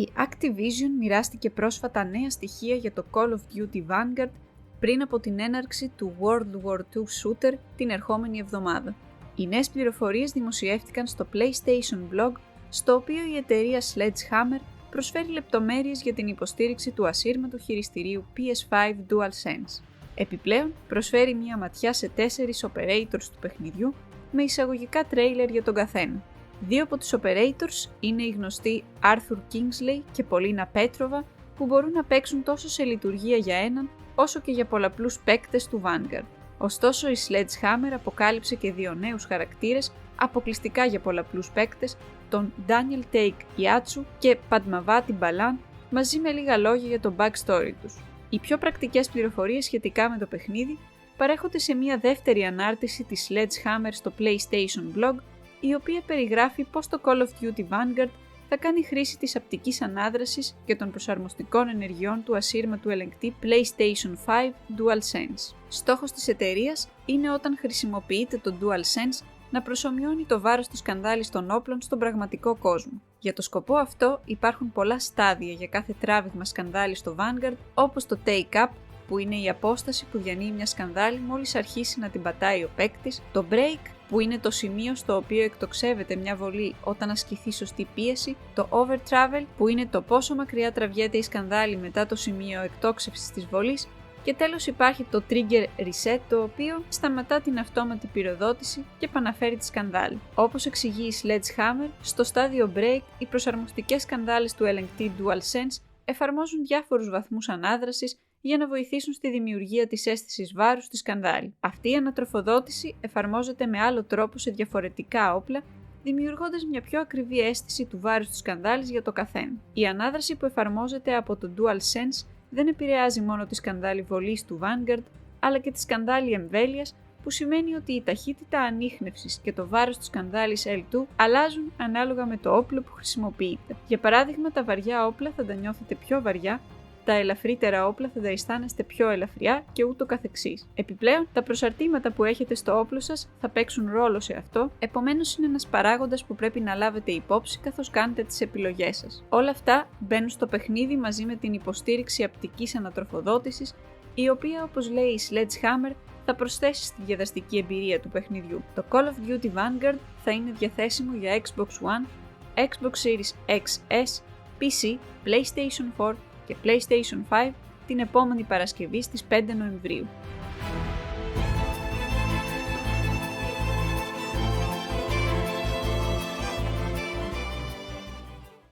Η Activision μοιράστηκε πρόσφατα νέα στοιχεία για το Call of Duty Vanguard πριν από την έναρξη του World War II Shooter την ερχόμενη εβδομάδα. Οι νέες πληροφορίες δημοσιεύτηκαν στο PlayStation Blog, στο οποίο η εταιρεία Sledgehammer προσφέρει λεπτομέρειες για την υποστήριξη του ασύρματου χειριστηρίου PS5 DualSense. Επιπλέον, προσφέρει μια ματιά σε 4 operators του παιχνιδιού με εισαγωγικά τρέιλερ για τον καθένα. 2 από τους operators είναι οι γνωστοί Arthur Kingsley και Polina Petrova, που μπορούν να παίξουν τόσο σε λειτουργία για έναν όσο και για πολλαπλούς παίκτες του Vanguard. Ωστόσο, η Sledgehammer αποκάλυψε και 2 νέους χαρακτήρες αποκλειστικά για πολλαπλούς παίκτες, τον Daniel Take Iatsu και Padmavati Balan, μαζί με λίγα λόγια για το backstory τους. Οι πιο πρακτικές πληροφορίες σχετικά με το παιχνίδι παρέχονται σε μια δεύτερη ανάρτηση της Sledgehammer στο PlayStation Blog, η οποία περιγράφει πώς το Call of Duty Vanguard θα κάνει χρήση της απτικής ανάδρασης και των προσαρμοστικών ενεργειών του ασύρματου ελεγκτή PlayStation 5 DualSense. Στόχος της εταιρείας είναι όταν χρησιμοποιείται το DualSense να προσομοιώνει το βάρος του σκανδάλης των όπλων στον πραγματικό κόσμο. Για το σκοπό αυτό υπάρχουν πολλά στάδια για κάθε τράβηγμα σκανδάλη στο Vanguard, όπως το Take-Up, που είναι η απόσταση που διανύει μια σκανδάλη μόλις αρχίσει να την πατάει ο παίκτης, το Break, που είναι το σημείο στο οποίο εκτοξεύεται μια βολή όταν ασκηθεί σωστή πίεση, το Over-Travel, που είναι το πόσο μακριά τραβιέται η σκανδάλη μετά το σημείο εκτόξευσης της βολής, και τέλος υπάρχει το Trigger Reset, το οποίο σταματά την αυτόματη πυροδότηση και επαναφέρει τη σκανδάλη. Όπως εξηγεί η Sledgehammer, στο στάδιο Break οι προσαρμοστικές σκανδάλες του ελεγκτή DualSense εφαρμόζουν διάφορους βαθμούς ανάδρασης για να βοηθήσουν στη δημιουργία της αίσθησης βάρους στη σκανδάλη. Αυτή η ανατροφοδότηση εφαρμόζεται με άλλο τρόπο σε διαφορετικά όπλα, δημιουργώντας μια πιο ακριβή αίσθηση του βάρους της σκανδάλης για το καθένα. Η ανάδραση που εφαρμόζεται από το DualSense δεν επηρεάζει μόνο τη σκανδάλη βολής του Vanguard, αλλά και τη σκανδάλη εμβέλειας, που σημαίνει ότι η ταχύτητα ανίχνευσης και το βάρος της σκανδάλης L2 αλλάζουν ανάλογα με το όπλο που χρησιμοποιείτε. Για παράδειγμα, τα βαριά όπλα θα τα νιώθετε πιο βαριά, τα ελαφρύτερα όπλα θα τα αισθάνεστε πιο ελαφριά και ούτω καθεξής. Επιπλέον, τα προσαρτήματα που έχετε στο όπλο σας θα παίξουν ρόλο σε αυτό, επομένως είναι ένας παράγοντας που πρέπει να λάβετε υπόψη καθώς κάνετε τις επιλογές σας. Όλα αυτά μπαίνουν στο παιχνίδι μαζί με την υποστήριξη απτικής ανατροφοδότησης, η οποία, όπως λέει η Sledgehammer, θα προσθέσει στη διαδραστική εμπειρία του παιχνιδιού. Το Call of Duty Vanguard θα είναι διαθέσιμο για Xbox One, Xbox Series XS, PC, PlayStation 4 και PlayStation 5 την επόμενη Παρασκευή στις 5 Νοεμβρίου.